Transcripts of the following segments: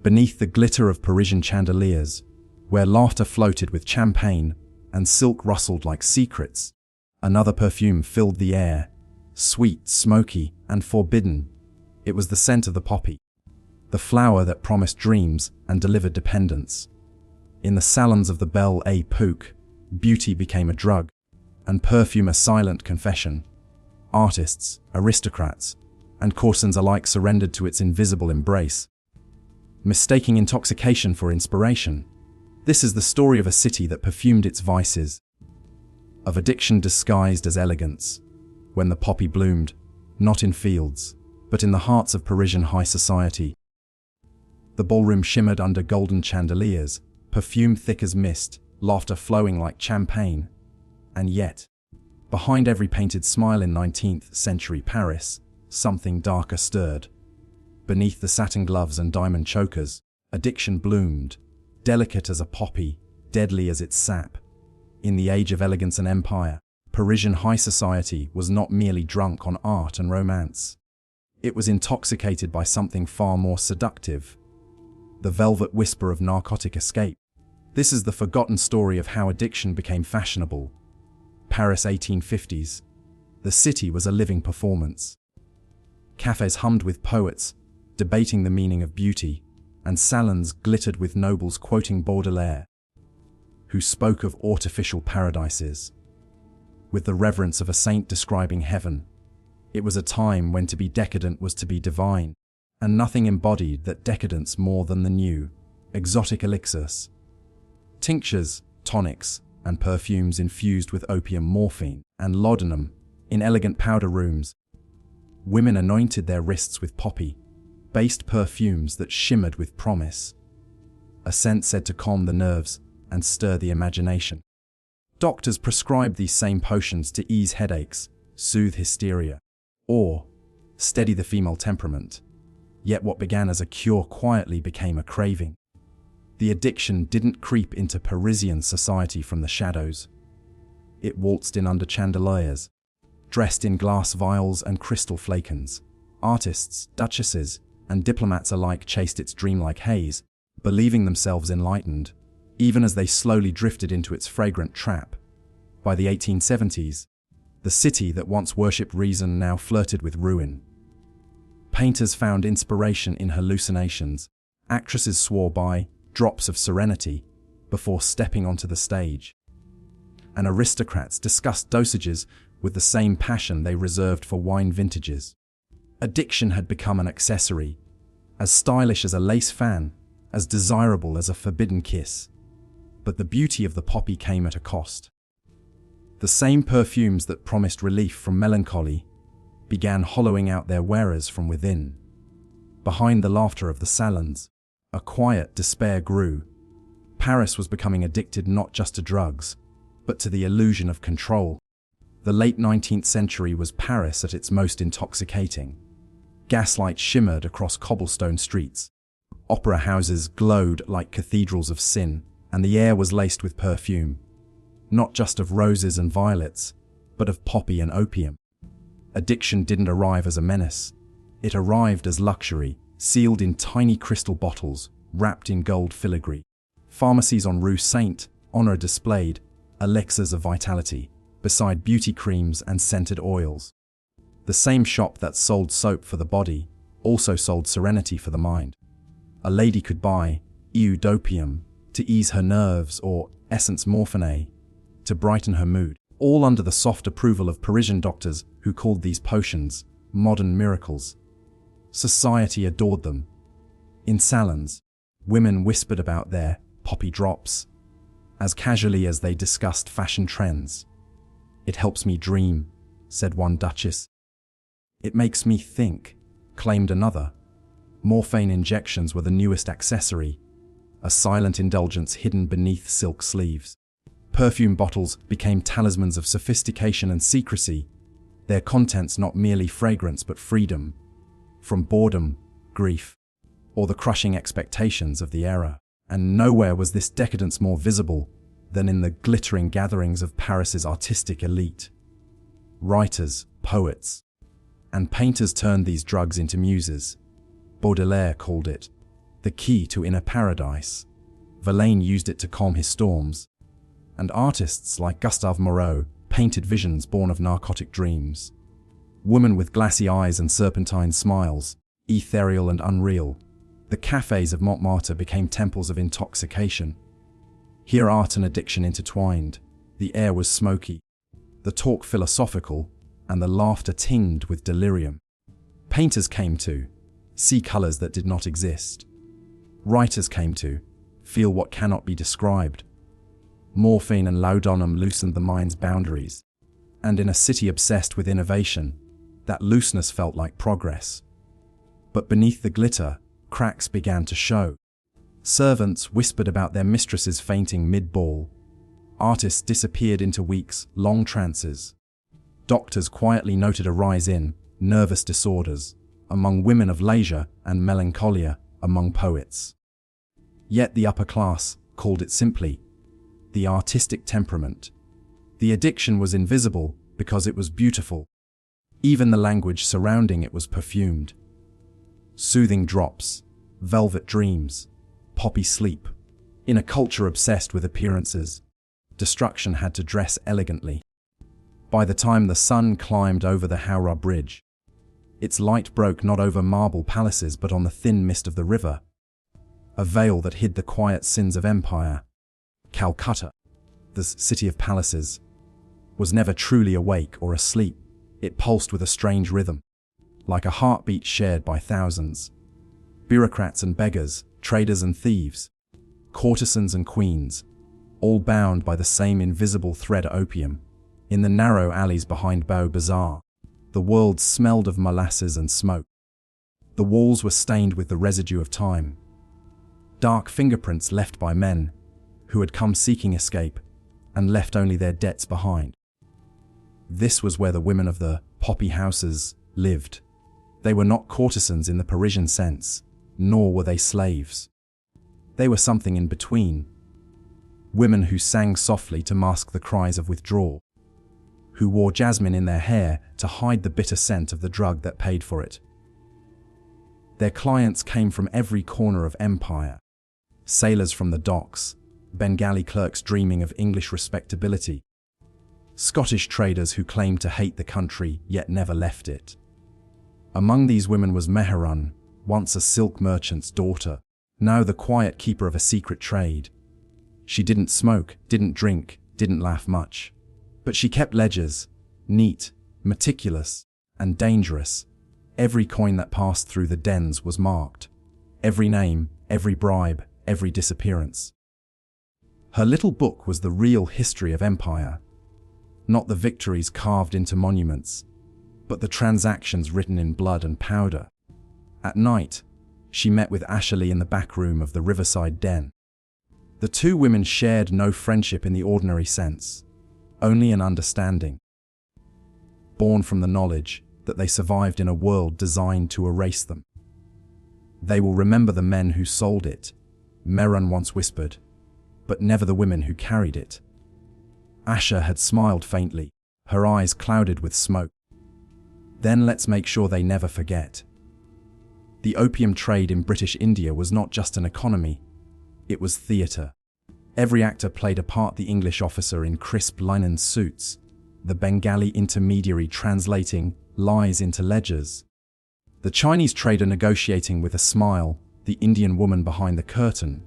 beneath the glitter of Parisian chandeliers, where laughter floated with champagne and silk rustled like secrets, another perfume filled the air, sweet, smoky, and forbidden. It was the scent of the poppy, the flower that promised dreams and delivered dependence. In the salons of the Belle Époque, beauty became a drug, and perfume a silent confession. Artists, aristocrats, and courtesans alike surrendered to its invisible embrace, mistaking intoxication for inspiration. This is the story of a city that perfumed its vices, of addiction disguised as elegance, when the poppy bloomed, not in fields, but in the hearts of Parisian high society. The ballroom shimmered under golden chandeliers, perfume thick as mist, laughter flowing like champagne. And yet, behind every painted smile in 19th century Paris, something darker stirred. Beneath the satin gloves and diamond chokers, addiction bloomed, delicate as a poppy, deadly as its sap. In the age of elegance and empire, Parisian high society was not merely drunk on art and romance. It was intoxicated by something far more seductive, the velvet whisper of narcotic escape. This is the forgotten story of how addiction became fashionable. Paris 1850s. The city was a living performance. Cafes hummed with poets, debating the meaning of beauty, and salons glittered with nobles quoting Baudelaire, who spoke of artificial paradises with the reverence of a saint describing heaven. It was a time when to be decadent was to be divine, and nothing embodied that decadence more than the new, exotic elixirs, tinctures, tonics, and perfumes infused with opium, morphine, and laudanum in elegant powder rooms. Women anointed their wrists with poppy-based perfumes that shimmered with promise, a scent said to calm the nerves and stir the imagination. Doctors prescribed these same potions to ease headaches, soothe hysteria, or steady the female temperament. Yet what began as a cure quietly became a craving. The addiction didn't creep into Parisian society from the shadows. It waltzed in under chandeliers, dressed in glass vials and crystal flakons. Artists, duchesses, and diplomats alike chased its dreamlike haze, believing themselves enlightened, even as they slowly drifted into its fragrant trap. By the 1870s, the city that once worshipped reason now flirted with ruin. Painters found inspiration in hallucinations. Actresses swore by drops of serenity before stepping onto the stage. And aristocrats discussed dosages with the same passion they reserved for wine vintages. Addiction had become an accessory, as stylish as a lace fan, as desirable as a forbidden kiss. But the beauty of the poppy came at a cost. The same perfumes that promised relief from melancholy began hollowing out their wearers from within. Behind the laughter of the salons, a quiet despair grew. Paris was becoming addicted not just to drugs, but to the illusion of control. The late 19th century was Paris at its most intoxicating. Gaslight shimmered across cobblestone streets. Opera houses glowed like cathedrals of sin, and the air was laced with perfume, not just of roses and violets, but of poppy and opium. Addiction didn't arrive as a menace. It arrived as luxury, sealed in tiny crystal bottles, wrapped in gold filigree. Pharmacies on Rue Saint-Honore displayed elixirs of vitality, beside beauty creams and scented oils. The same shop that sold soap for the body also sold serenity for the mind. A lady could buy eau d'opium to ease her nerves or essence morphine to brighten her mood, all under the soft approval of Parisian doctors who called these potions modern miracles. Society adored them. In salons, women whispered about their poppy drops as casually as they discussed fashion trends. "It helps me dream," said one duchess. "It makes me think," claimed another. Morphine injections were the newest accessory, a silent indulgence hidden beneath silk sleeves. Perfume bottles became talismans of sophistication and secrecy, their contents not merely fragrance but freedom from boredom, grief, or the crushing expectations of the era. And nowhere was this decadence more visible than in the glittering gatherings of Paris's artistic elite. Writers, poets, and painters turned these drugs into muses. Baudelaire called it the key to inner paradise. Verlaine used it to calm his storms, and artists like Gustave Moreau painted visions born of narcotic dreams. Women with glassy eyes and serpentine smiles, ethereal and unreal. The cafes of Montmartre became temples of intoxication. Here art and addiction intertwined. The air was smoky, the talk philosophical, and the laughter tinged with delirium. Painters came to see colors that did not exist. Writers came to feel what cannot be described. Morphine and laudanum loosened the mind's boundaries, and in a city obsessed with innovation, that looseness felt like progress. But beneath the glitter, cracks began to show. Servants whispered about their mistresses fainting mid-ball. Artists disappeared into weeks-long trances. Doctors quietly noted a rise in nervous disorders among women of leisure and melancholia among poets. Yet the upper class called it simply the artistic temperament. The addiction was invisible because it was beautiful. Even the language surrounding it was perfumed. Soothing drops, velvet dreams, poppy sleep. In a culture obsessed with appearances, destruction had to dress elegantly. By the time the sun climbed over the Howrah Bridge, its light broke not over marble palaces but on the thin mist of the river, a veil that hid the quiet sins of empire. Calcutta, the city of palaces, was never truly awake or asleep. It pulsed with a strange rhythm, like a heartbeat shared by thousands. Bureaucrats and beggars, traders and thieves, courtesans and queens, all bound by the same invisible thread opium. In the narrow alleys behind Beau Bazaar, the world smelled of molasses and smoke. The walls were stained with the residue of time, dark fingerprints left by men who had come seeking escape and left only their debts behind. This was where the women of the poppy houses lived. They were not courtesans in the Parisian sense, nor were they slaves. They were something in between. Women who sang softly to mask the cries of withdrawal, who wore jasmine in their hair to hide the bitter scent of the drug that paid for it. Their clients came from every corner of empire. Sailors from the docks, Bengali clerks dreaming of English respectability, Scottish traders who claimed to hate the country yet never left it. Among these women was Meherun, once a silk merchant's daughter, now the quiet keeper of a secret trade. She didn't smoke, didn't drink, didn't laugh much. But she kept ledgers, neat, meticulous, and dangerous. Every coin that passed through the dens was marked. Every name, every bribe, every disappearance. Her little book was the real history of empire. Not the victories carved into monuments, but the transactions written in blood and powder. At night, she met with Ashley in the back room of the riverside den. The two women shared no friendship in the ordinary sense, only an understanding, born from the knowledge that they survived in a world designed to erase them. They will remember the men who sold it, Meherun once whispered, but never the women who carried it. Asha had smiled faintly, her eyes clouded with smoke. Then let's make sure they never forget. The opium trade in British India was not just an economy, it was theatre. Every actor played a part: the English officer in crisp linen suits, the Bengali intermediary translating lies into ledgers, the Chinese trader negotiating with a smile, the Indian woman behind the curtain,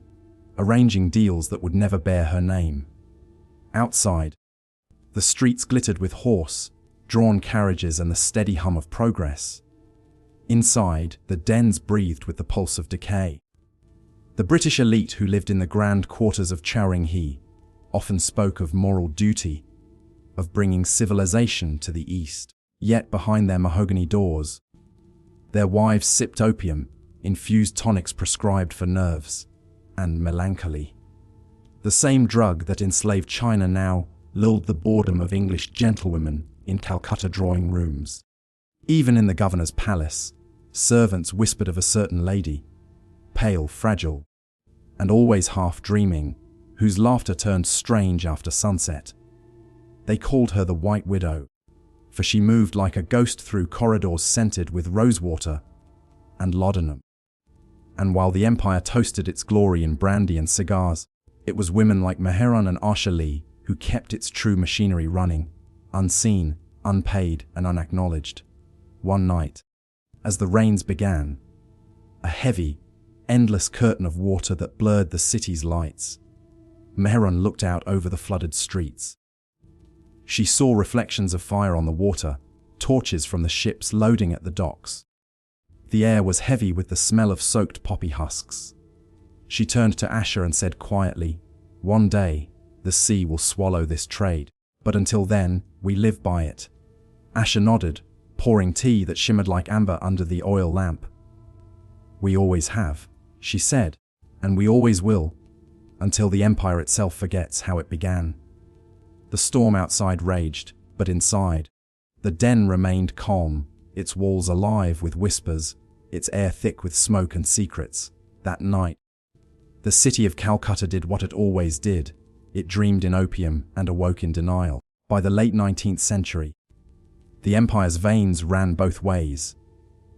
arranging deals that would never bear her name. Outside, the streets glittered with horse-drawn carriages and the steady hum of progress. Inside, the dens breathed with the pulse of decay. The British elite who lived in the grand quarters of Charing He often spoke of moral duty, of bringing civilization to the East. Yet behind their mahogany doors, their wives sipped opium, infused tonics prescribed for nerves and melancholy. The same drug that enslaved China now lulled the boredom of English gentlewomen in Calcutta drawing rooms. Even in the governor's palace, servants whispered of a certain lady, pale, fragile, and always half dreaming, whose laughter turned strange after sunset. They called her the White Widow, for she moved like a ghost through corridors scented with rosewater and laudanum. And while the empire toasted its glory in brandy and cigars, it was women like Meheran and Asha who kept its true machinery running, unseen, unpaid, and unacknowledged. One night, as the rains began, a heavy, endless curtain of water that blurred the city's lights, Meheran looked out over the flooded streets. She saw reflections of fire on the water, torches from the ships loading at the docks. The air was heavy with the smell of soaked poppy husks. She turned to Asha and said quietly, "One day, the sea will swallow this trade, but until then, we live by it." Asha nodded, pouring tea that shimmered like amber under the oil lamp. "We always have," she said, "and we always will, until the empire itself forgets how it began." The storm outside raged, but inside, the den remained calm, its walls alive with whispers, its air thick with smoke and secrets. That night, the city of Calcutta did what it always did. It dreamed in opium and awoke in denial. By the late 19th century, the empire's veins ran both ways.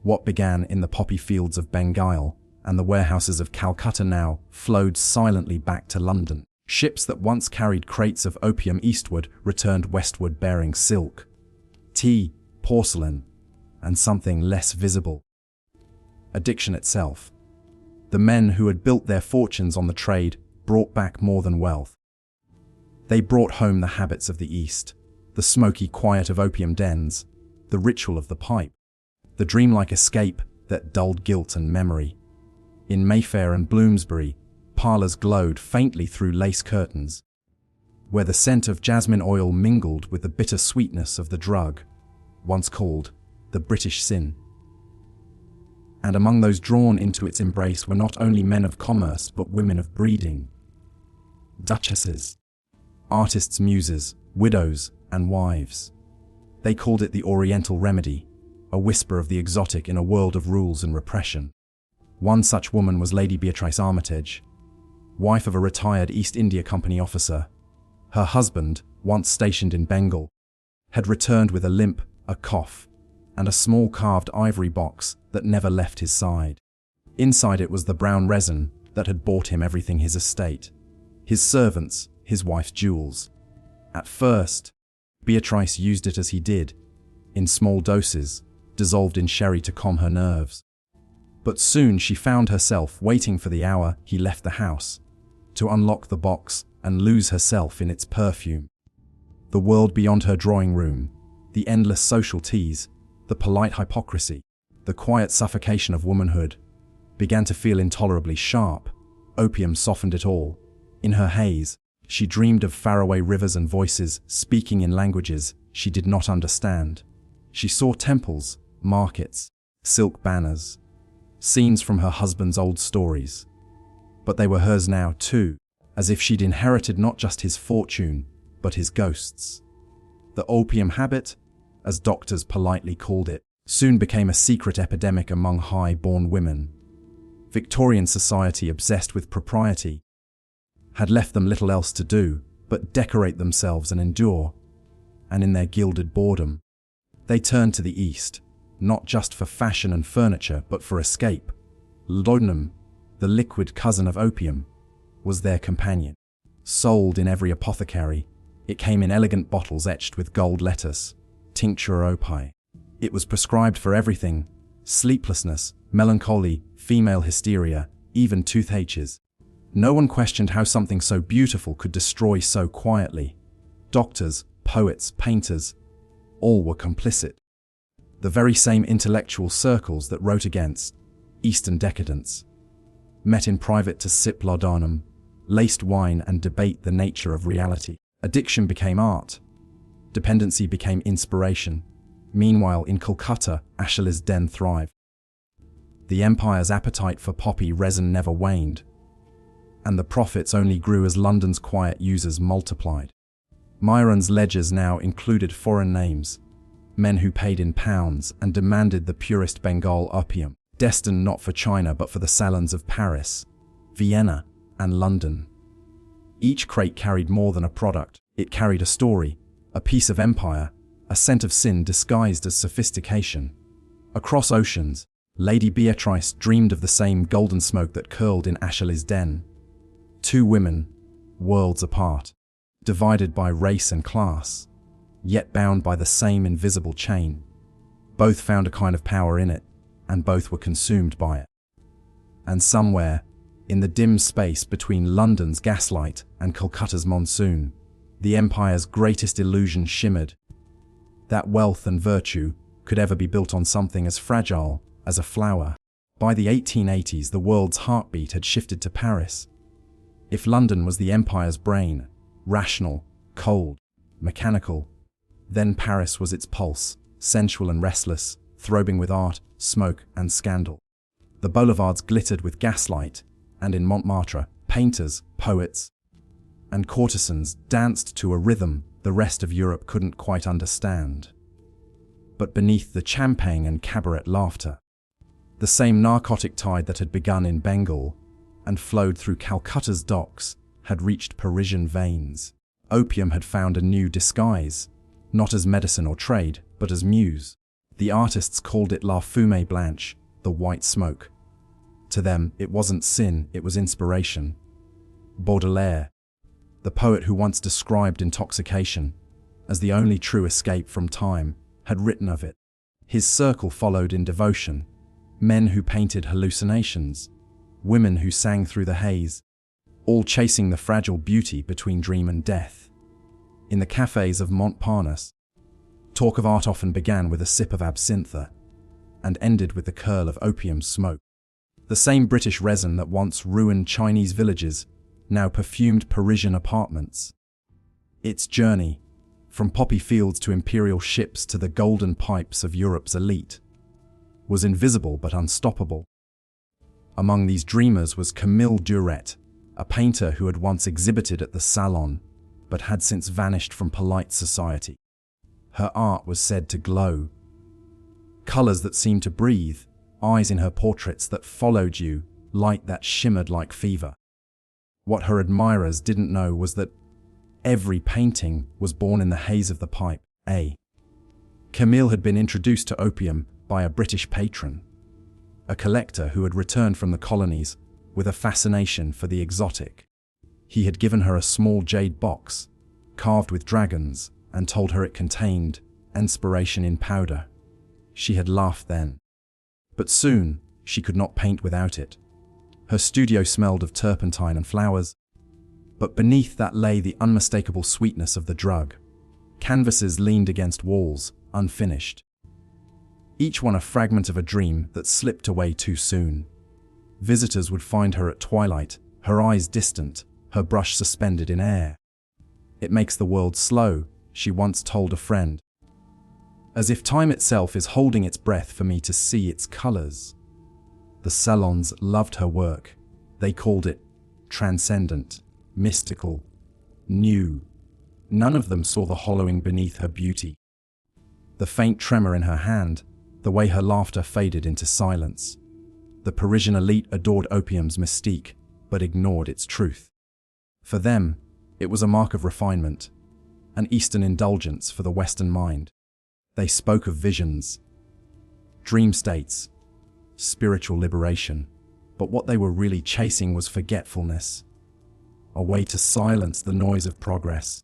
What began in the poppy fields of Bengal and the warehouses of Calcutta now flowed silently back to London. Ships that once carried crates of opium eastward returned westward bearing silk, tea, porcelain, and something less visible: addiction itself. The men who had built their fortunes on the trade brought back more than wealth. They brought home the habits of the East, the smoky quiet of opium dens, the ritual of the pipe, the dreamlike escape that dulled guilt and memory. In Mayfair and Bloomsbury, parlours glowed faintly through lace curtains, where the scent of jasmine oil mingled with the bitter sweetness of the drug, once called the British sin. And among those drawn into its embrace were not only men of commerce but women of breeding. Duchesses, artists' muses, widows, and wives. They called it the Oriental remedy, a whisper of the exotic in a world of rules and repression. One such woman was Lady Beatrice Armitage, wife of a retired East India Company officer. Her husband, once stationed in Bengal, had returned with a limp, a cough, and a small carved ivory box that never left his side. Inside it was the brown resin that had bought him everything: his estate, his servants, his wife's jewels. At first, Beatrice used it as he did, in small doses, dissolved in sherry to calm her nerves. But soon she found herself waiting for the hour he left the house, to unlock the box and lose herself in its perfume. The world beyond her drawing room, the endless social teas, the polite hypocrisy, the quiet suffocation of womanhood, began to feel intolerably sharp. Opium softened it all. In her haze, she dreamed of faraway rivers and voices speaking in languages she did not understand. She saw temples, markets, silk banners, scenes from her husband's old stories. But they were hers now too, as if she'd inherited not just his fortune, but his ghosts. The opium habit, as doctors politely called it, soon became a secret epidemic among high-born women. Victorian society, obsessed with propriety, had left them little else to do but decorate themselves and endure, and in their gilded boredom, they turned to the East, not just for fashion and furniture but for escape. Laudanum, the liquid cousin of opium, was their companion. Sold in every apothecary, it came in elegant bottles etched with gold letters, tincture opi. It was prescribed for everything: sleeplessness, melancholy, female hysteria, even toothaches. No one questioned how something so beautiful could destroy so quietly. Doctors, poets, painters, all were complicit. The very same intellectual circles that wrote against Eastern decadence met in private to sip laudanum, laced wine, and debate the nature of reality. Addiction became art. Dependency became inspiration. Meanwhile, in Calcutta, Ashley's den thrived. The empire's appetite for poppy resin never waned, and the profits only grew as London's quiet users multiplied. Myron's ledgers now included foreign names, men who paid in pounds and demanded the purest Bengal opium, destined not for China but for the salons of Paris, Vienna, and London. Each crate carried more than a product. It carried a story, a piece of empire, a scent of sin disguised as sophistication. Across oceans, Lady Beatrice dreamed of the same golden smoke that curled in Achilles' den. Two women, worlds apart, divided by race and class, yet bound by the same invisible chain. Both found a kind of power in it, and both were consumed by it. And somewhere, in the dim space between London's gaslight and Calcutta's monsoon, the empire's greatest illusion shimmered. That wealth and virtue could ever be built on something as fragile as a flower. By the 1880s, the world's heartbeat had shifted to Paris. If London was the empire's brain, rational, cold, mechanical, then Paris was its pulse, sensual and restless, throbbing with art, smoke, and scandal. The boulevards glittered with gaslight, and in Montmartre, painters, poets, and courtesans danced to a rhythm the rest of Europe couldn't quite understand. But beneath the champagne and cabaret laughter, the same narcotic tide that had begun in Bengal and flowed through Calcutta's docks had reached Parisian veins. Opium had found a new disguise, not as medicine or trade, but as muse. The artists called it la fumée blanche, the white smoke. To them, it wasn't sin, it was inspiration. Baudelaire, the poet who once described intoxication as the only true escape from time, had written of it. His circle followed in devotion, men who painted hallucinations, women who sang through the haze, all chasing the fragile beauty between dream and death. In the cafes of Montparnasse, talk of art often began with a sip of absinthe and ended with the curl of opium smoke. The same British resin that once ruined Chinese villages now perfumed Parisian apartments. Its journey, from poppy fields to imperial ships to the golden pipes of Europe's elite, was invisible but unstoppable. Among these dreamers was Camille Duret, a painter who had once exhibited at the Salon, but had since vanished from polite society. Her art was said to glow. Colors that seemed to breathe, eyes in her portraits that followed you, light that shimmered like fever. What her admirers didn't know was that every painting was born in the haze of the pipe. Camille had been introduced to opium by a British patron, a collector who had returned from the colonies with a fascination for the exotic. He had given her a small jade box, carved with dragons, and told her it contained inspiration in powder. She had laughed then. But soon, she could not paint without it. Her studio smelled of turpentine and flowers, but beneath that lay the unmistakable sweetness of the drug. Canvases leaned against walls, unfinished, each one a fragment of a dream that slipped away too soon. Visitors would find her at twilight, her eyes distant, her brush suspended in air. "It makes the world slow," she once told a friend, "as if time itself is holding its breath for me to see its colors." The salons loved her work. They called it transcendent, mystical, new. None of them saw the hollowing beneath her beauty. The faint tremor in her hand, the way her laughter faded into silence. The Parisian elite adored opium's mystique, but ignored its truth. For them, it was a mark of refinement, an Eastern indulgence for the Western mind. They spoke of visions, dream states, spiritual liberation, but what they were really chasing was forgetfulness, a way to silence the noise of progress,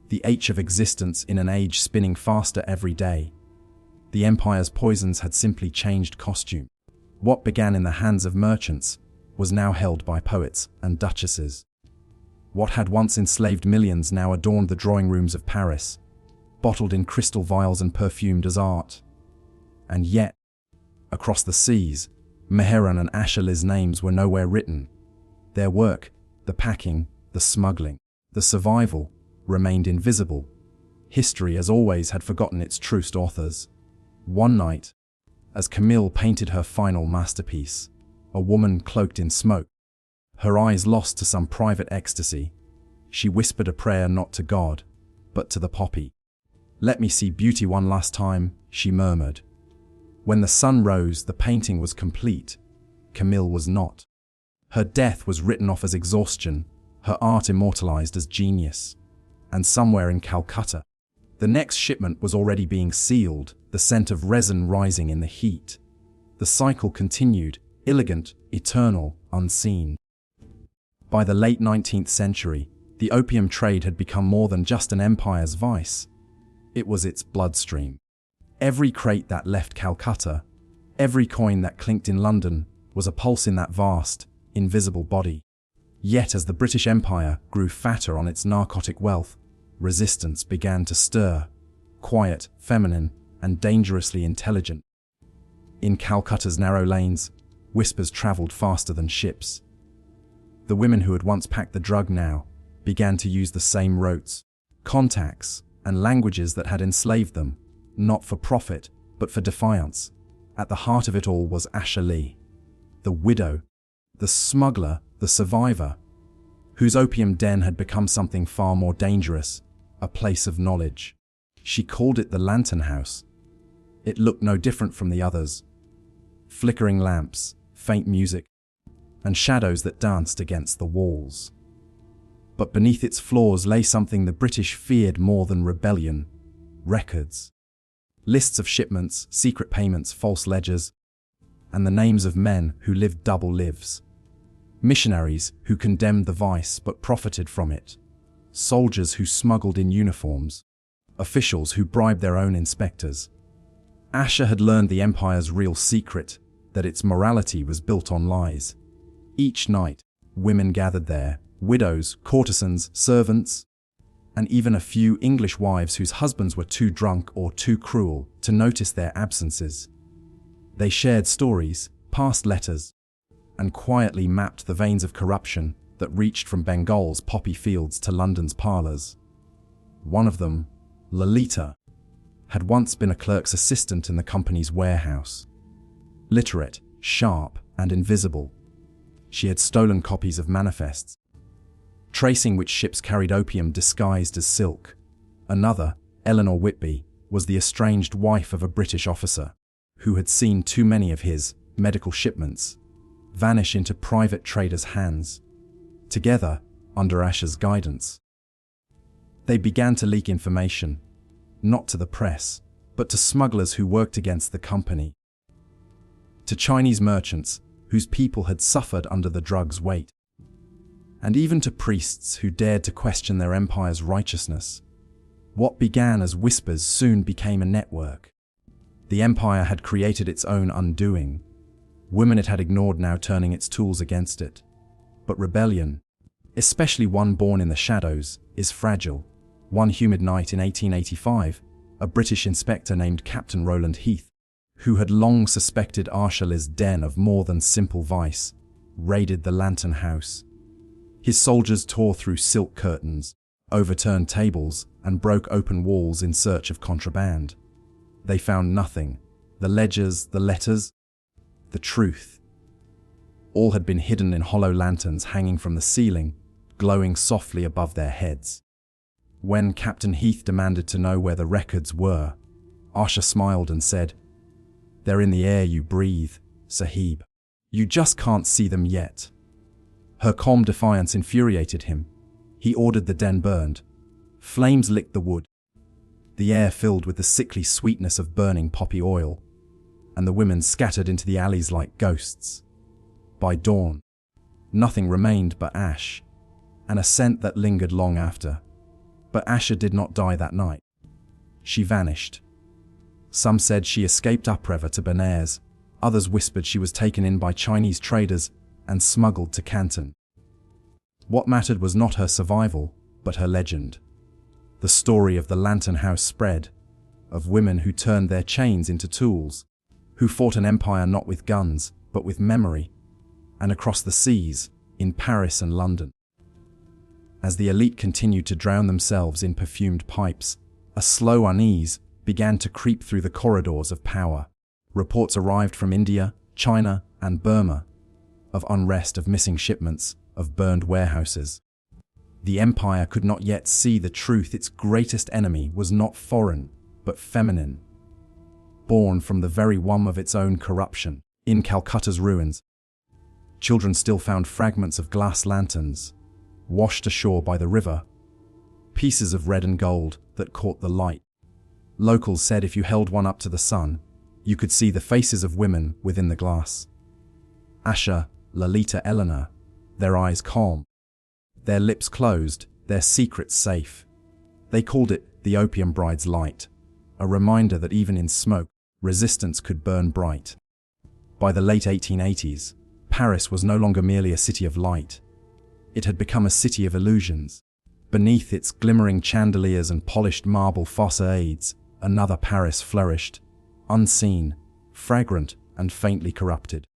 the ache of existence in an age spinning faster every day. The empire's poisons had simply changed costume. What began in the hands of merchants was now held by poets and duchesses. What had once enslaved millions now adorned the drawing rooms of Paris, bottled in crystal vials and perfumed as art. And yet, across the seas, Meheran and Achilles' names were nowhere written. Their work, the packing, the smuggling, the survival, remained invisible. History, as always, had forgotten its truest authors. One night, as Camille painted her final masterpiece, a woman cloaked in smoke, her eyes lost to some private ecstasy, she whispered a prayer not to God, but to the poppy. "Let me see beauty one last time," she murmured. When the sun rose, the painting was complete. Camille was not. Her death was written off as exhaustion, her art immortalized as genius. And somewhere in Calcutta, the next shipment was already being sealed, the scent of resin rising in the heat. The cycle continued, elegant, eternal, unseen. By the late 19th century, the opium trade had become more than just an empire's vice. It was its bloodstream. Every crate that left Calcutta, every coin that clinked in London, was a pulse in that vast, invisible body. Yet as the British Empire grew fatter on its narcotic wealth, resistance began to stir, quiet, feminine, and dangerously intelligent. In Calcutta's narrow lanes, whispers travelled faster than ships. The women who had once packed the drug now began to use the same routes, contacts, and languages that had enslaved them, not for profit, but for defiance. At the heart of it all was Asha Lee, the widow, the smuggler, the survivor, whose opium den had become something far more dangerous, a place of knowledge. She called it the Lantern House. It looked no different from the others. Flickering lamps, faint music, and shadows that danced against the walls. But beneath its floors lay something the British feared more than rebellion: records. Lists of shipments, secret payments, false ledgers, and the names of men who lived double lives. Missionaries who condemned the vice but profited from it. Soldiers who smuggled in uniforms. Officials who bribed their own inspectors. Asha had learned the empire's real secret, that its morality was built on lies. Each night, women gathered there, widows, courtesans, servants, and even a few English wives whose husbands were too drunk or too cruel to notice their absences. They shared stories, passed letters, and quietly mapped the veins of corruption that reached from Bengal's poppy fields to London's parlours. One of them, Lolita, had once been a clerk's assistant in the company's warehouse. Literate, sharp, and invisible, she had stolen copies of manifests, tracing which ships carried opium disguised as silk. Another, Eleanor Whitby, was the estranged wife of a British officer who had seen too many of his medical shipments vanish into private traders' hands. Together, under Asha's guidance, they began to leak information, not to the press, but to smugglers who worked against the company, to Chinese merchants whose people had suffered under the drug's weight, and even to priests who dared to question their empire's righteousness. What began as whispers soon became a network. The empire had created its own undoing. Women it had ignored now turning its tools against it. But rebellion, especially one born in the shadows, is fragile. One humid night in 1885, a British inspector named Captain Rowland Heath, who had long suspected Asha Lee's den of more than simple vice, raided the Lantern House. His soldiers tore through silk curtains, overturned tables, and broke open walls in search of contraband. They found nothing. The ledgers, the letters, the truth. All had been hidden in hollow lanterns hanging from the ceiling, glowing softly above their heads. When Captain Heath demanded to know where the records were, Asha smiled and said, "They're in the air you breathe, Sahib. You just can't see them yet." Her calm defiance infuriated him. He ordered the den burned. Flames licked the wood. The air filled with the sickly sweetness of burning poppy oil, and the women scattered into the alleys like ghosts. By dawn, nothing remained but ash, and a scent that lingered long after. But Asha did not die that night. She vanished. Some said she escaped upriver to Benares. Others whispered she was taken in by Chinese traders and smuggled to Canton. What mattered was not her survival, but her legend. The story of the Lantern House spread, of women who turned their chains into tools, who fought an empire not with guns, but with memory, and across the seas, in Paris and London. As the elite continued to drown themselves in perfumed pipes, a slow unease began to creep through the corridors of power. Reports arrived from India, China, and Burma, of unrest, of missing shipments, of burned warehouses. The empire could not yet see the truth. Its greatest enemy was not foreign, but feminine, born from the very womb of its own corruption. In Calcutta's ruins, children still found fragments of glass lanterns, washed ashore by the river, pieces of red and gold that caught the light. Locals said if you held one up to the sun, You could see the faces of women within the glass. Asha, Lolita, Eleanor, their eyes calm, their lips closed, their secrets safe. They called it the Opium Bride's light, a reminder that even in smoke, resistance could burn bright. By the late 1880s, Paris was no longer merely a city of light. It had become a city of illusions. Beneath its glimmering chandeliers and polished marble facades, another Paris flourished, unseen, fragrant, and faintly corrupted.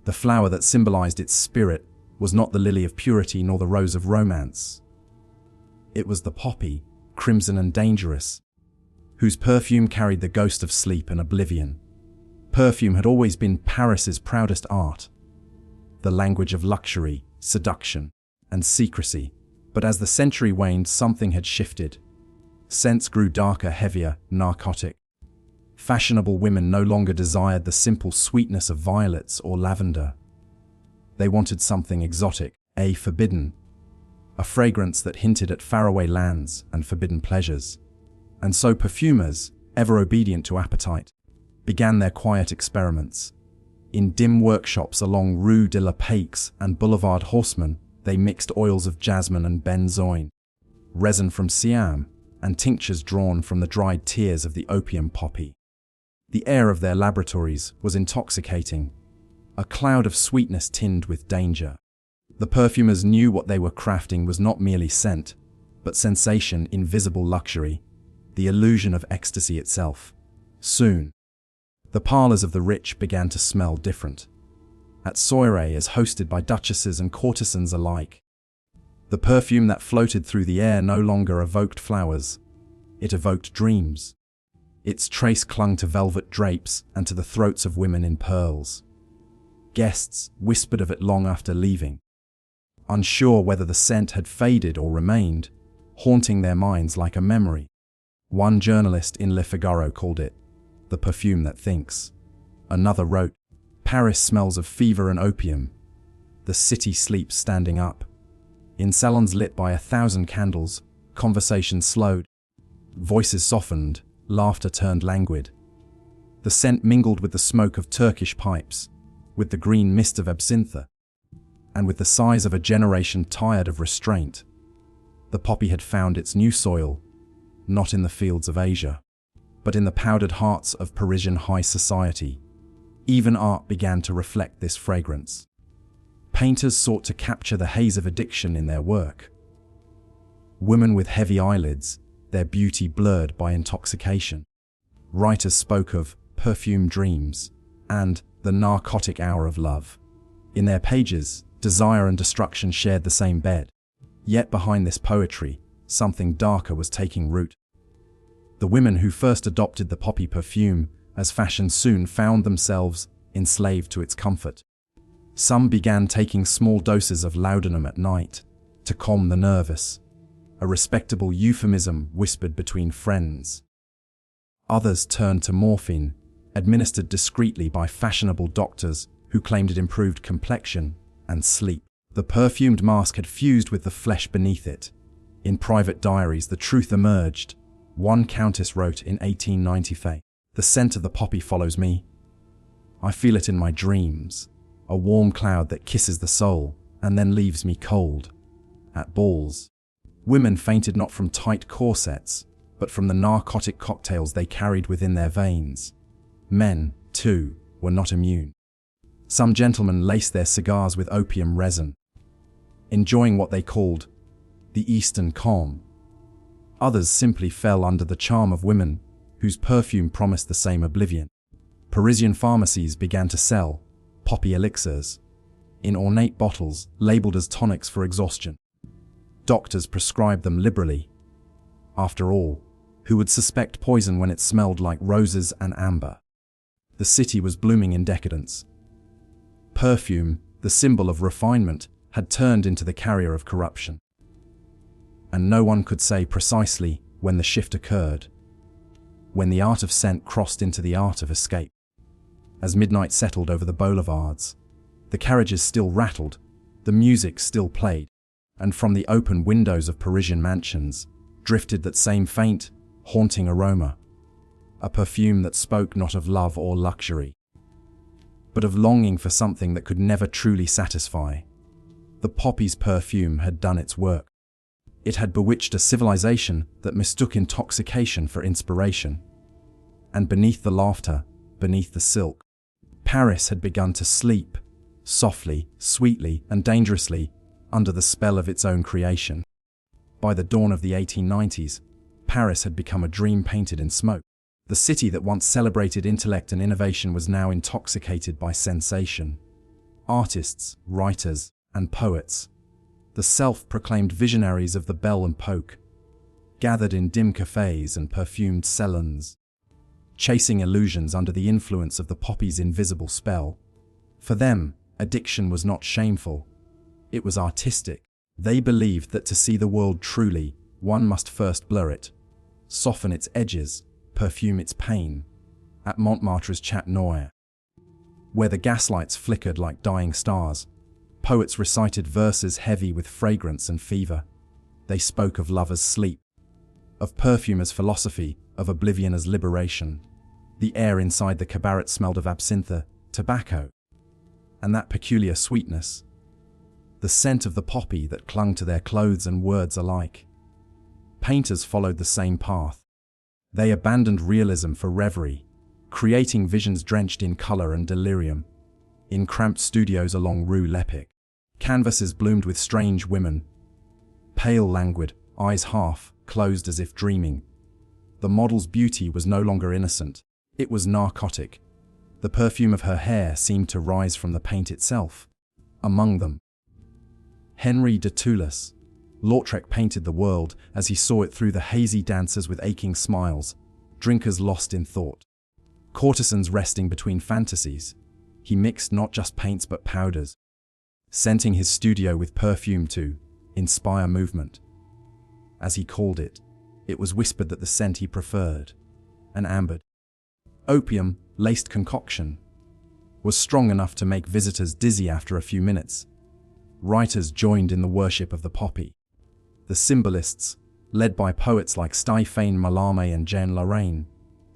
The flower that symbolized its spirit was not the lily of purity nor the rose of romance. It was the poppy, crimson and dangerous, whose perfume carried the ghost of sleep and oblivion. Perfume had always been Paris's proudest art, the language of luxury, seduction, and secrecy. But as the century waned, something had shifted. Scents grew darker, heavier, narcotic. Fashionable women no longer desired the simple sweetness of violets or lavender. They wanted something exotic, forbidden, a fragrance that hinted at faraway lands and forbidden pleasures. And so perfumers, ever obedient to appetite, began their quiet experiments. In dim workshops along Rue de la Paix and Boulevard Haussmann, they mixed oils of jasmine and benzoin, resin from Siam, and tinctures drawn from the dried tears of the opium poppy. The air of their laboratories was intoxicating, a cloud of sweetness tinged with danger. The perfumers knew what they were crafting was not merely scent, but sensation, invisible luxury, the illusion of ecstasy itself. Soon, the parlors of the rich began to smell different. At soirees hosted by duchesses and courtesans alike, the perfume that floated through the air no longer evoked flowers, it evoked dreams. Its trace clung to velvet drapes and to the throats of women in pearls. Guests whispered of it long after leaving, unsure whether the scent had faded or remained, haunting their minds like a memory. One journalist in Le Figaro called it the perfume that thinks. Another wrote, "Paris smells of fever and opium. The city sleeps standing up." In salons lit by 1,000 candles, conversation slowed. Voices softened, laughter turned languid. The scent mingled with the smoke of Turkish pipes, with the green mist of absinthe, and with the sighs of a generation tired of restraint. The poppy had found its new soil, not in the fields of Asia, but in the powdered hearts of Parisian high society. Even art began to reflect this fragrance. Painters sought to capture the haze of addiction in their work. Women with heavy eyelids, their beauty blurred by intoxication. Writers spoke of perfumed dreams and the narcotic hour of love. In their pages, desire and destruction shared the same bed. Yet behind this poetry, something darker was taking root. The women who first adopted the poppy perfume as fashion soon found themselves enslaved to its comfort. Some began taking small doses of laudanum at night to calm the nervous, a respectable euphemism whispered between friends. Others turned to morphine, administered discreetly by fashionable doctors who claimed it improved complexion and sleep. The perfumed mask had fused with the flesh beneath it. In private diaries, the truth emerged. One countess wrote in 1895, "The scent of the poppy follows me. I feel it in my dreams, a warm cloud that kisses the soul and then leaves me cold." At balls, women fainted not from tight corsets, but from the narcotic cocktails they carried within their veins. Men, too, were not immune. Some gentlemen laced their cigars with opium resin, enjoying what they called the Eastern calm. Others simply fell under the charm of women whose perfume promised the same oblivion. Parisian pharmacies began to sell poppy elixirs in ornate bottles labeled as tonics for exhaustion. Doctors prescribed them liberally. After all, who would suspect poison when it smelled like roses and amber? The city was blooming in decadence. Perfume, the symbol of refinement, had turned into the carrier of corruption. And no one could say precisely when the shift occurred, when the art of scent crossed into the art of escape. As midnight settled over the boulevards, the carriages still rattled, the music still played, and from the open windows of Parisian mansions drifted that same faint, haunting aroma. a perfume that spoke not of love or luxury, but of longing for something that could never truly satisfy. The poppy's perfume had done its work. It had bewitched a civilization that mistook intoxication for inspiration. And beneath the laughter, beneath the silk, Paris had begun to sleep, softly, sweetly, and dangerously, under the spell of its own creation. By the dawn of the 1890s, Paris had become a dream painted in smoke. The city that once celebrated intellect and innovation was now intoxicated by sensation. Artists, writers, and poets, the self-proclaimed visionaries of the Belle Époque, gathered in dim cafes and perfumed salons, chasing illusions under the influence of the poppy's invisible spell. For them, addiction was not shameful, it was artistic. They believed that to see the world truly, one must first blur it, soften its edges, perfume its pain. At Montmartre's Chat Noir, where the gaslights flickered like dying stars, poets recited verses heavy with fragrance and fever. They spoke of love as sleep, of perfume as philosophy, of oblivion as liberation. The air inside the cabaret smelled of absinthe, tobacco, and that peculiar sweetness, the scent of the poppy that clung to their clothes and words alike. Painters followed the same path. They abandoned realism for reverie, creating visions drenched in color and delirium. In cramped studios along Rue Lepic, canvases bloomed with strange women, pale, languid, eyes half closed as if dreaming. The model's beauty was no longer innocent, it was narcotic. The perfume of her hair seemed to rise from the paint itself. Among them, Henri de Toulouse. Lautrec painted the world as he saw it through the hazy dancers with aching smiles, drinkers lost in thought, courtesans resting between fantasies. He mixed not just paints but powders, scenting his studio with perfume to inspire movement. As he called it, it was whispered that the scent he preferred, an ambered, opium-laced concoction, was strong enough to make visitors dizzy after a few minutes. Writers joined in the worship of the poppy. The symbolists, led by poets like Stéphane Mallarmé and Jean Lorraine,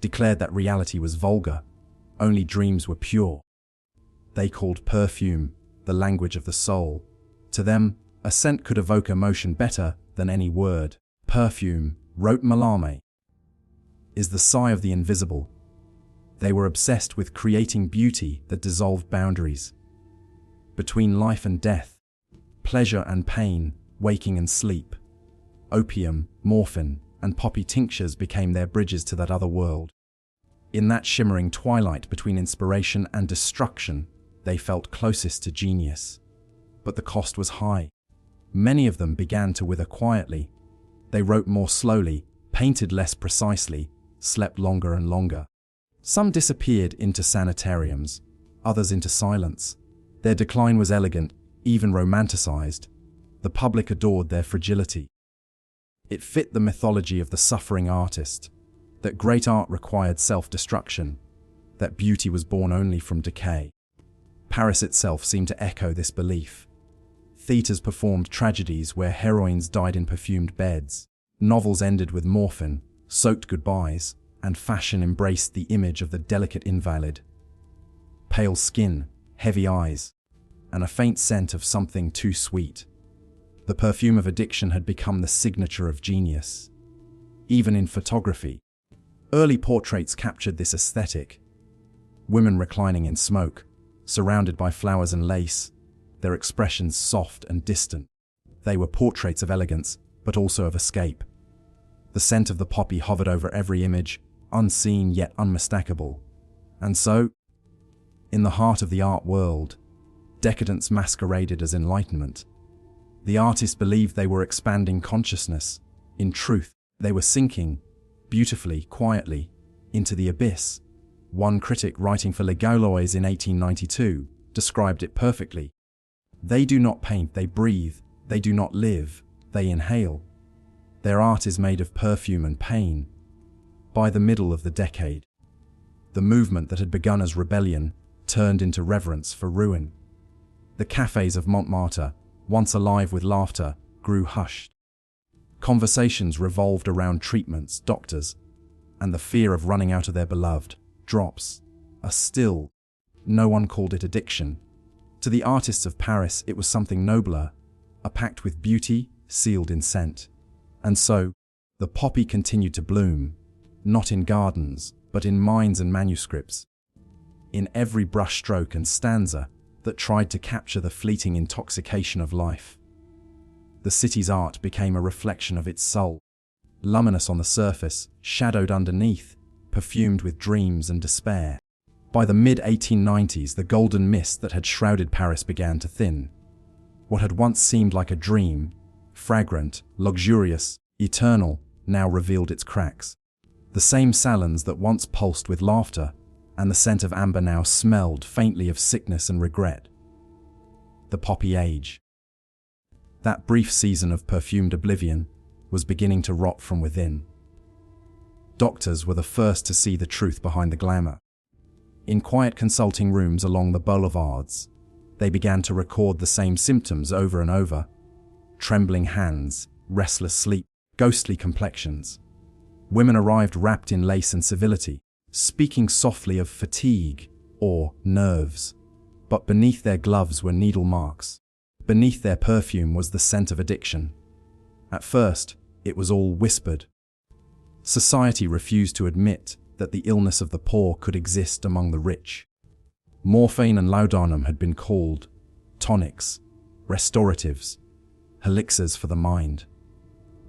declared that reality was vulgar, only dreams were pure. They called perfume the language of the soul. To them, a scent could evoke emotion better than any word. Perfume, wrote Mallarmé, is the sigh of the invisible. They were obsessed with creating beauty that dissolved boundaries. Between life and death, pleasure and pain, waking and sleep, opium, morphine, and poppy tinctures became their bridges to that other world. In that shimmering twilight between inspiration and destruction, they felt closest to genius. But the cost was high. Many of them began to wither quietly. They wrote more slowly, painted less precisely, slept longer and longer. Some disappeared into sanitariums, others into silence. Their decline was elegant, even romanticized. The public adored their fragility. It fit the mythology of the suffering artist, that great art required self-destruction, that beauty was born only from decay. Paris itself seemed to echo this belief. Theatres performed tragedies where heroines died in perfumed beds. Novels ended with morphine, soaked goodbyes, and fashion embraced the image of the delicate invalid. Pale skin, heavy eyes, and a faint scent of something too sweet. The perfume of addiction had become the signature of genius. Even in photography, early portraits captured this aesthetic. Women reclining in smoke, surrounded by flowers and lace, their expressions soft and distant. They were portraits of elegance, but also of escape. The scent of the poppy hovered over every image, unseen yet unmistakable. And so, in the heart of the art world, decadence masqueraded as enlightenment. The artists believed they were expanding consciousness. In truth, they were sinking, beautifully, quietly, into the abyss. One critic writing for Le Gaulois in 1892 described it perfectly. They do not paint, they breathe. They do not live, they inhale. Their art is made of perfume and pain. By the middle of the decade, the movement that had begun as rebellion turned into reverence for ruin. The cafes of Montmartre, once alive with laughter, grew hushed. Conversations revolved around treatments, doctors, and the fear of running out of their beloved drops. Still, no one called it addiction. To the artists of Paris, it was something nobler, a pact with beauty sealed in scent. And so, the poppy continued to bloom, not in gardens, but in minds and manuscripts, in every brushstroke and stanza that tried to capture the fleeting intoxication of life. The city's art became a reflection of its soul, luminous on the surface, shadowed underneath, perfumed with dreams and despair. By the mid-1890s, the golden mist that had shrouded Paris began to thin. What had once seemed like a dream, fragrant, luxurious, eternal, now revealed its cracks. The same salons that once pulsed with laughter and the scent of amber now smelled faintly of sickness and regret. The poppy age. That brief season of perfumed oblivion was beginning to rot from within. Doctors were the first to see the truth behind the glamour. In quiet consulting rooms along the boulevards, they began to record the same symptoms over and over. Trembling hands, restless sleep, ghostly complexions. Women arrived wrapped in lace and civility, speaking softly of fatigue or nerves. But beneath their gloves were needle marks. Beneath their perfume was the scent of addiction. At first, it was all whispered. Society refused to admit that the illness of the poor could exist among the rich. Morphine and laudanum had been called tonics, restoratives, elixirs for the mind.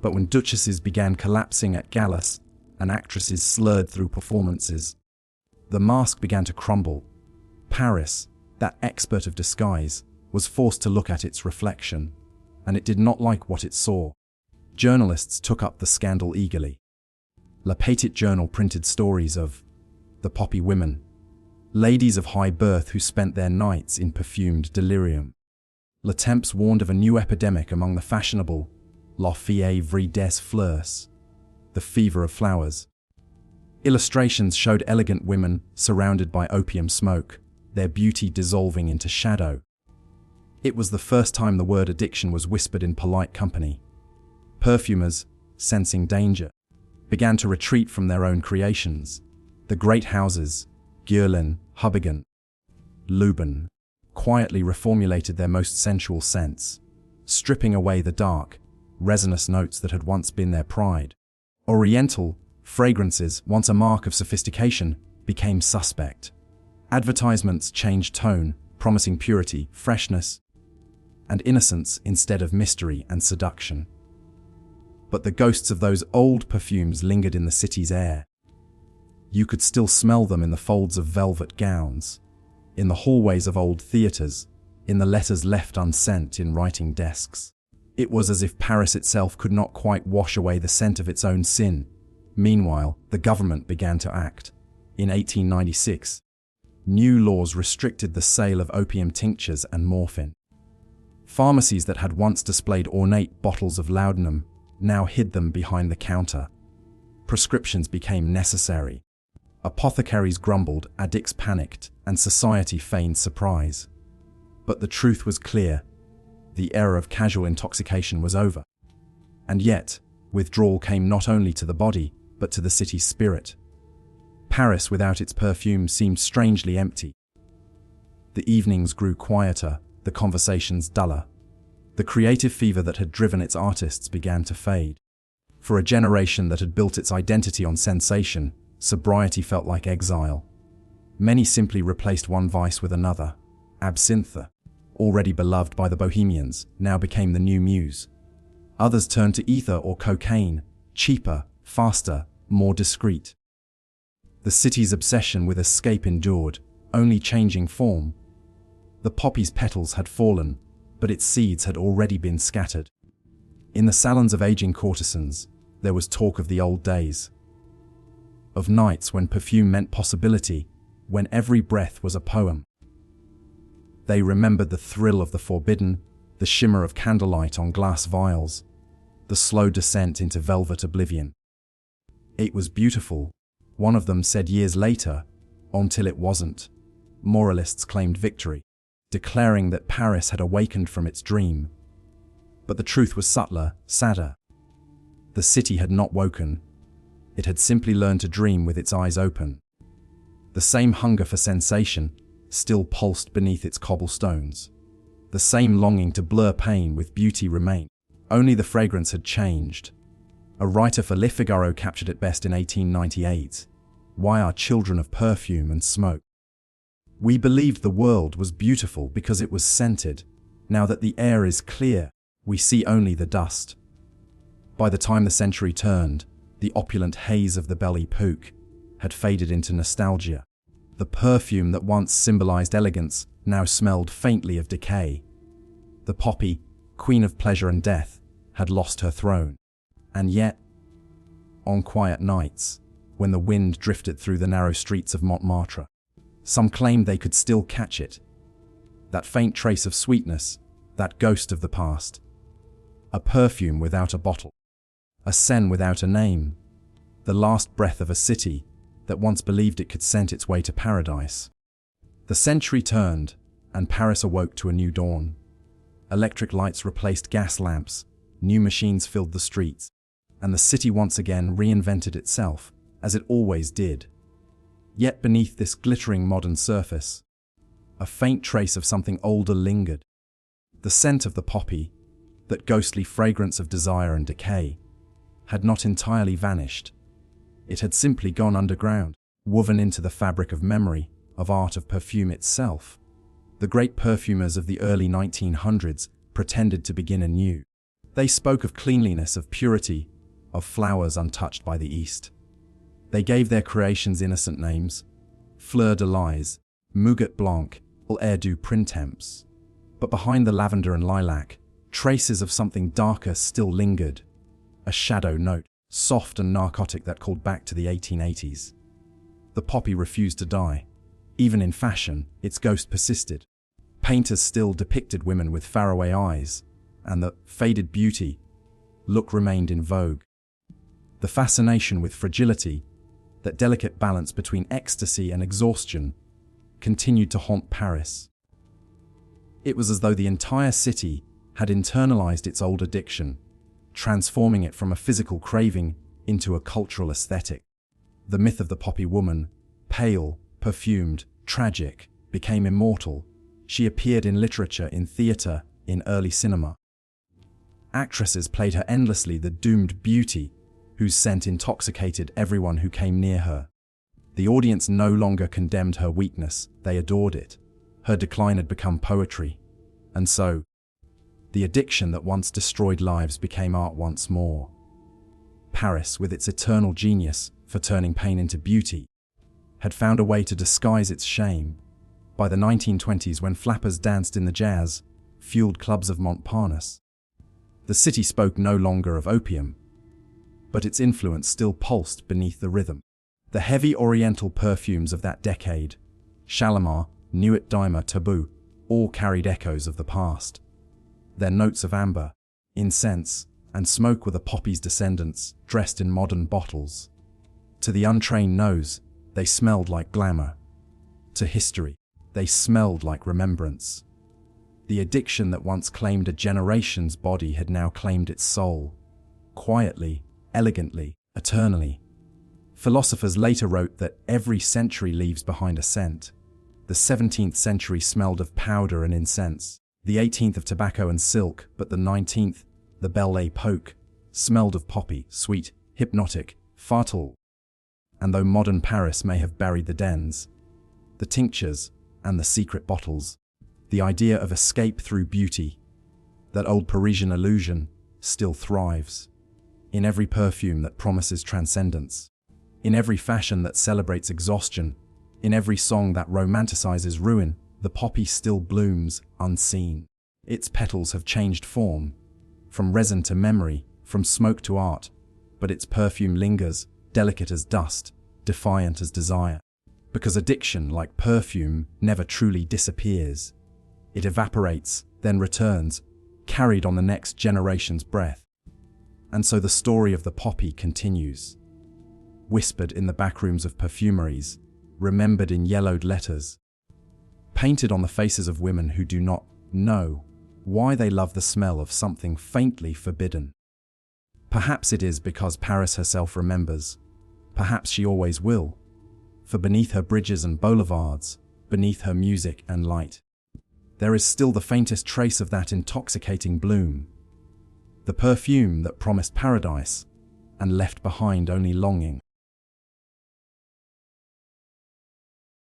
But when duchesses began collapsing at galas and actresses slurred through performances, the mask began to crumble. Paris, that expert of disguise, was forced to look at its reflection, and it did not like what it saw. Journalists took up the scandal eagerly. Le Petit Journal printed stories of the poppy women, ladies of high birth who spent their nights in perfumed delirium. Le Temps warned of a new epidemic among the fashionable, la fièvre des fleurs, the fever of flowers. Illustrations showed elegant women surrounded by opium smoke, their beauty dissolving into shadow. It was the first time the word addiction was whispered in polite company. Perfumers, sensing danger, began to retreat from their own creations. The great houses, Guerlain, Hubigant, Lubin, quietly reformulated their most sensual scents, stripping away the dark, resinous notes that had once been their pride. Oriental fragrances, once a mark of sophistication, became suspect. Advertisements changed tone, promising purity, freshness, and innocence instead of mystery and seduction. But the ghosts of those old perfumes lingered in the city's air. You could still smell them in the folds of velvet gowns, in the hallways of old theatres, in the letters left unsent in writing desks. It was as if Paris itself could not quite wash away the scent of its own sin. Meanwhile, the government began to act. In 1896, new laws restricted the sale of opium tinctures and morphine. Pharmacies that had once displayed ornate bottles of laudanum now hid them behind the counter. Prescriptions became necessary. Apothecaries grumbled, addicts panicked, and society feigned surprise. But the truth was clear. The era of casual intoxication was over. And yet, withdrawal came not only to the body, but to the city's spirit. Paris without its perfume seemed strangely empty. The evenings grew quieter, the conversations duller. The creative fever that had driven its artists began to fade. For a generation that had built its identity on sensation, sobriety felt like exile. Many simply replaced one vice with another. Absinthe, already beloved by the bohemians, now became the new muse. Others turned to ether or cocaine, cheaper, faster, more discreet. The city's obsession with escape endured, only changing form. The poppy's petals had fallen, but its seeds had already been scattered. In the salons of aging courtesans, there was talk of the old days. Of nights when perfume meant possibility, when every breath was a poem. They remembered the thrill of the forbidden, the shimmer of candlelight on glass vials, the slow descent into velvet oblivion. It was beautiful, one of them said years later, until it wasn't. Moralists claimed victory, declaring that Paris had awakened from its dream. But the truth was subtler, sadder. The city had not woken. It had simply learned to dream with its eyes open. The same hunger for sensation still pulsed beneath its cobblestones. The same longing to blur pain with beauty remained. Only the fragrance had changed. A writer for Le Figaro captured it best in 1898. Why are children of perfume and smoke? We believed the world was beautiful because it was scented. Now that the air is clear, we see only the dust. By the time the century turned, the opulent haze of the Belle Époque had faded into nostalgia. The perfume that once symbolized elegance now smelled faintly of decay. The poppy, queen of pleasure and death, had lost her throne. And yet, on quiet nights, when the wind drifted through the narrow streets of Montmartre, some claimed they could still catch it. That faint trace of sweetness, that ghost of the past. A perfume without a bottle. A scent without a name. The last breath of a city that once believed it could scent its way to paradise. The century turned, and Paris awoke to a new dawn. Electric lights replaced gas lamps, new machines filled the streets, and the city once again reinvented itself, as it always did. Yet beneath this glittering modern surface, a faint trace of something older lingered. The scent of the poppy, that ghostly fragrance of desire and decay, had not entirely vanished. It had simply gone underground, woven into the fabric of memory, of art, of perfume itself. The great perfumers of the early 1900s pretended to begin anew. They spoke of cleanliness, of purity, of flowers untouched by the East. They gave their creations innocent names: Fleur de Lis, Muguet Blanc, or Air du Printemps. But behind the lavender and lilac, traces of something darker still lingered. A shadow note, soft and narcotic, that called back to the 1880s. The poppy refused to die. Even in fashion, its ghost persisted. Painters still depicted women with faraway eyes, and the faded beauty look remained in vogue. The fascination with fragility, that delicate balance between ecstasy and exhaustion, continued to haunt Paris. It was as though the entire city had internalized its old addiction, transforming it from a physical craving into a cultural aesthetic. The myth of the poppy woman, pale, perfumed, tragic, became immortal. She appeared in literature, in theater, in early cinema. Actresses played her endlessly, the doomed beauty whose scent intoxicated everyone who came near her. The audience no longer condemned her weakness, they adored it. Her decline had become poetry. And so, the addiction that once destroyed lives became art once more. Paris, with its eternal genius for turning pain into beauty, had found a way to disguise its shame. By the 1920s, when flappers danced in the jazz-fueled clubs of Montparnasse, the city spoke no longer of opium, but its influence still pulsed beneath the rhythm. The heavy oriental perfumes of that decade, Shalimar, Nuit Daima, Taboo, all carried echoes of the past. Their notes of amber, incense, and smoke were the poppy's descendants, dressed in modern bottles. To the untrained nose, they smelled like glamour. To history, they smelled like remembrance. The addiction that once claimed a generation's body had now claimed its soul. Quietly, elegantly, eternally. Philosophers later wrote that every century leaves behind a scent. The 17th century smelled of powder and incense, the 18th of tobacco and silk, but the 19th, the Belle Époque, smelled of poppy, sweet, hypnotic, fatal. And though modern Paris may have buried the dens, the tinctures, and the secret bottles, the idea of escape through beauty, that old Parisian illusion, still thrives. In every perfume that promises transcendence, in every fashion that celebrates exhaustion, in every song that romanticizes ruin, the poppy still blooms unseen. Its petals have changed form, from resin to memory, from smoke to art, but its perfume lingers, delicate as dust, defiant as desire. Because addiction, like perfume, never truly disappears. It evaporates, then returns, carried on the next generation's breath. And so the story of the poppy continues. Whispered in the backrooms of perfumeries, remembered in yellowed letters, painted on the faces of women who do not know why they love the smell of something faintly forbidden. Perhaps it is because Paris herself remembers, Perhaps she always will. For beneath her bridges and boulevards, beneath her music and light, there is still the faintest trace of that intoxicating bloom, the perfume that promised paradise and left behind only longing.